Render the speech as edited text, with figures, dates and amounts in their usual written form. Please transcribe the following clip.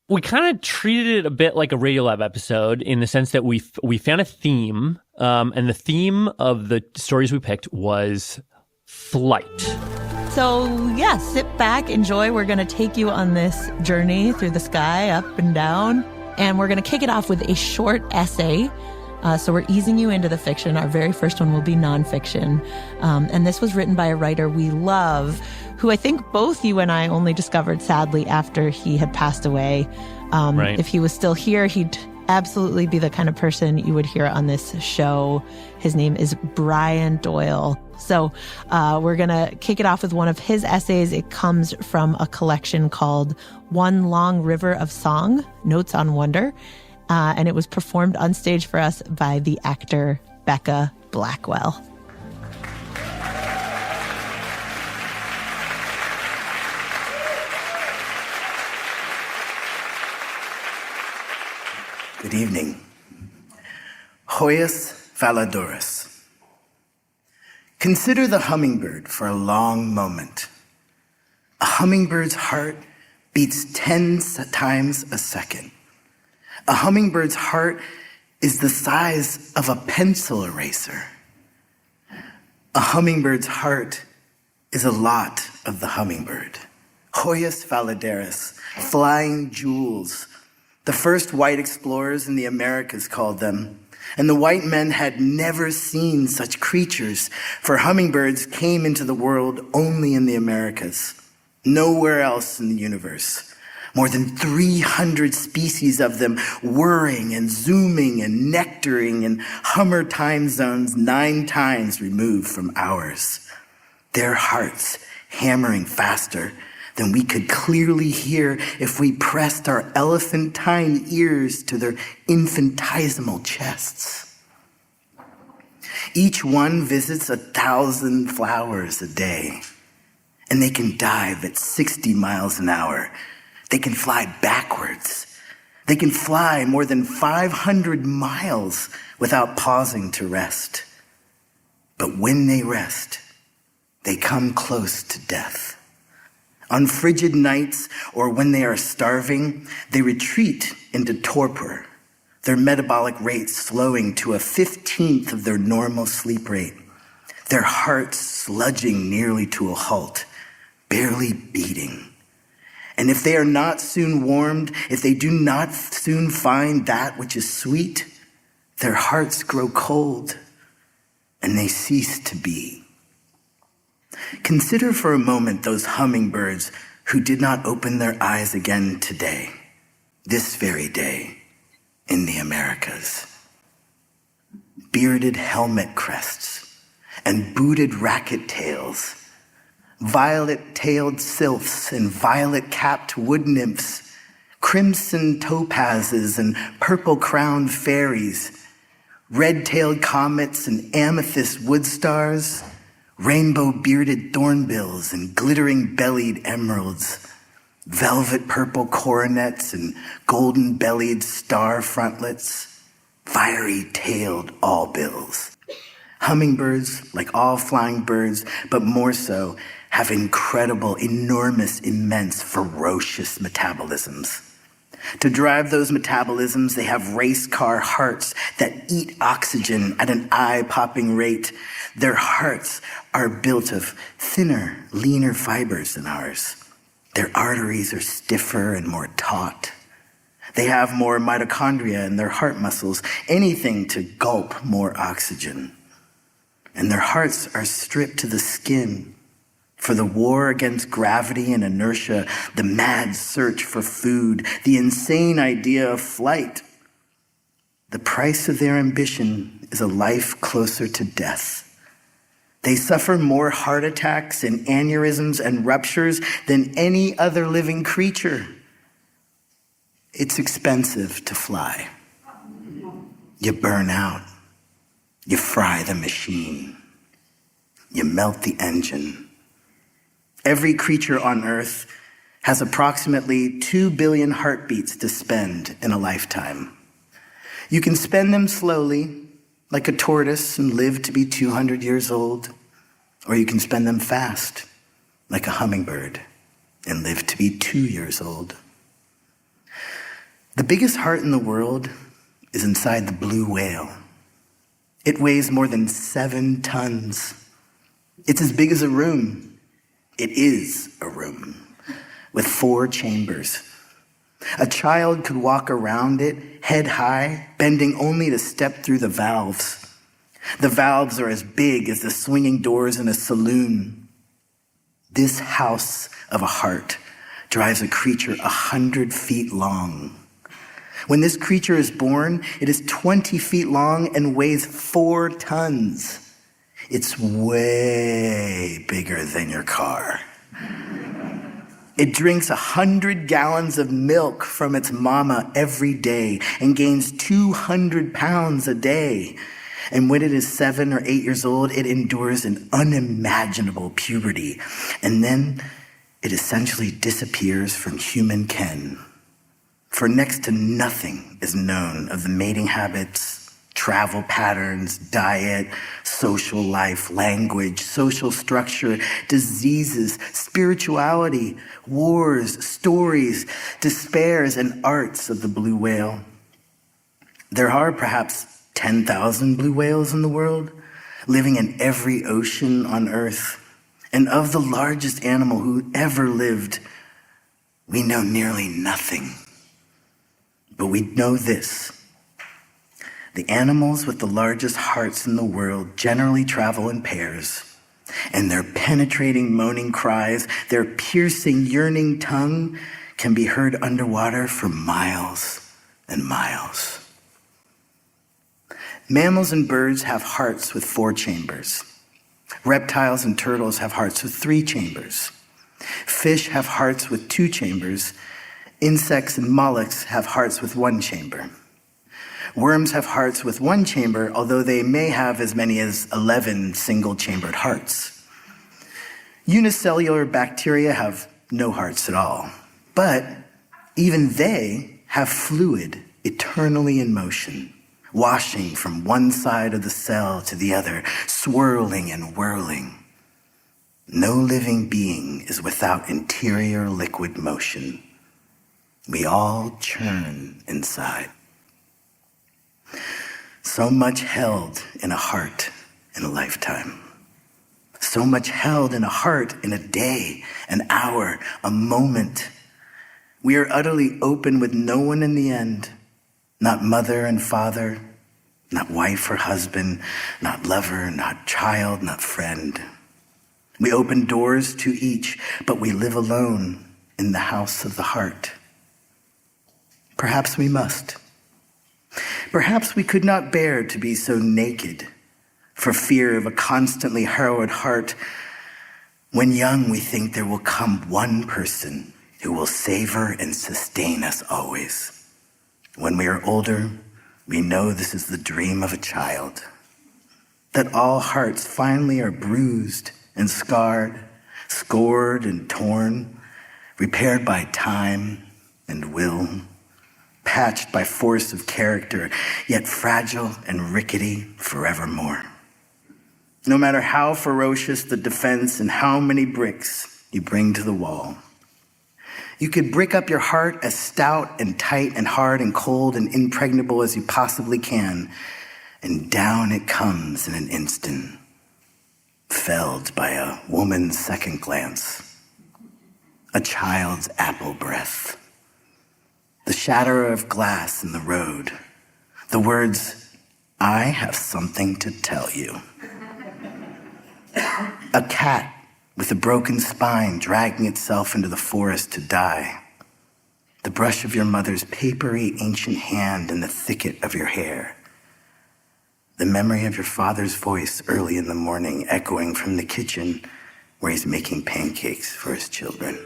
We kind of treated it a bit like a RadioLab episode in the sense that we found a theme, and the theme of the stories we picked was flight. So, yeah, sit back, enjoy. We're going to take you on this journey through the sky, up and down, and we're going to kick it off with a short essay. So we're easing you into the fiction. Our very first one will be nonfiction. And this was written by a writer we love, who I think both you and I only discovered, sadly, after he had passed away. Right. If he was still here, he'd absolutely be the kind of person you would hear on this show. His name is Brian Doyle. So we're going to kick it off with one of his essays. It comes from a collection called One Long River of Song, Notes on Wonder. And it was performed on stage for us by the actor Becca Blackwell. Good evening. Hoyas valadoris. Consider the hummingbird for a long moment. A hummingbird's heart beats 10 times a second. A hummingbird's heart is the size of a pencil eraser. A hummingbird's heart is a lot of the hummingbird. Hoyas valadoris, flying jewels. The first white explorers in the Americas called them. And the white men had never seen such creatures, for hummingbirds came into the world only in the Americas, nowhere else in the universe. More than 300 species of them whirring and zooming and nectaring in Hummer time zones 9 times removed from ours. Their hearts hammering faster than we could clearly hear if we pressed our elephantine ears to their infinitesimal chests. Each one visits 1,000 flowers a day, and they can dive at 60 miles an hour. They can fly backwards. They can fly more than 500 miles without pausing to rest. But when they rest, they come close to death. On frigid nights or when they are starving, they retreat into torpor, their metabolic rate slowing to a 15th of their normal sleep rate, their hearts sludging nearly to a halt, barely beating. And if they are not soon warmed, if they do not soon find that which is sweet, their hearts grow cold and they cease to be. Consider for a moment those hummingbirds who did not open their eyes again today, this very day, in the Americas. Bearded helmet crests and booted racket tails, violet-tailed sylphs and violet-capped wood nymphs, crimson topazes and purple-crowned fairies, red-tailed comets and amethyst wood stars, rainbow-bearded thornbills and glittering-bellied emeralds, velvet-purple coronets and golden-bellied star frontlets, fiery-tailed allbills. Hummingbirds, like all flying birds, but more so, have incredible, enormous, immense, ferocious metabolisms. To drive those metabolisms, they have race car hearts that eat oxygen at an eye-popping rate. Their hearts are built of thinner, leaner fibers than ours. Their arteries are stiffer and more taut. They have more mitochondria in their heart muscles, anything to gulp more oxygen. And their hearts are stripped to the skin. For the war against gravity and inertia, the mad search for food, the insane idea of flight. The price of their ambition is a life closer to death. They suffer more heart attacks and aneurysms and ruptures than any other living creature. It's expensive to fly. You burn out. You fry the machine. You melt the engine. Every creature on Earth has approximately 2 billion heartbeats to spend in a lifetime. You can spend them slowly, like a tortoise, and live to be 200 years old, or you can spend them fast, like a hummingbird, and live to be 2 years old. The biggest heart in the world is inside the blue whale. It weighs more than 7 tons. It's as big as a room. It is a room with 4 chambers. A child could walk around it, head high, bending only to step through the valves. The valves are as big as the swinging doors in a saloon. This house of a heart drives a creature 100 feet long. When this creature is born, it is 20 feet long and weighs 4 tons. It's way bigger than your car. It drinks 100 gallons of milk from its mama every day and gains 200 pounds a day. And when it is 7 or 8 years old, it endures an unimaginable puberty. And then it essentially disappears from human ken. For next to nothing is known of the mating habits, travel patterns, diet, social life, language, social structure, diseases, spirituality, wars, stories, despairs, and arts of the blue whale. There are perhaps 10,000 blue whales in the world, living in every ocean on Earth. And of the largest animal who ever lived, we know nearly nothing. But we know this. The animals with the largest hearts in the world generally travel in pairs, and their penetrating moaning cries, their piercing yearning tongue can be heard underwater for miles and miles. Mammals and birds have hearts with 4 chambers. Reptiles and turtles have hearts with 3 chambers. Fish have hearts with 2 chambers. Insects and mollusks have hearts with 1 chamber. Worms have hearts with 1 chamber, although they may have as many as 11 single-chambered hearts. Unicellular bacteria have no hearts at all, but even they have fluid eternally in motion, washing from one side of the cell to the other, swirling and whirling. No living being is without interior liquid motion. We all churn inside. So much held in a heart in a lifetime. So much held in a heart in a day, an hour, a moment. We are utterly open with no one in the end. Not mother and father, not wife or husband, not lover, not child, not friend. We open doors to each, but we live alone in the house of the heart. Perhaps we must. Perhaps we could not bear to be so naked for fear of a constantly harrowed heart. When young, we think there will come one person who will savor and sustain us always. When we are older, we know this is the dream of a child, that all hearts finally are bruised and scarred, scored and torn, repaired by time and will, patched by force of character, yet fragile and rickety forevermore. No matter how ferocious the defense and how many bricks you bring to the wall, you could brick up your heart as stout and tight and hard and cold and impregnable as you possibly can, and down it comes in an instant, felled by a woman's second glance, a child's apple breath, the shatter of glass in the road, the words, "I have something to tell you." A cat with a broken spine dragging itself into the forest to die. The brush of your mother's papery ancient hand in the thicket of your hair. The memory of your father's voice early in the morning echoing from the kitchen where he's making pancakes for his children.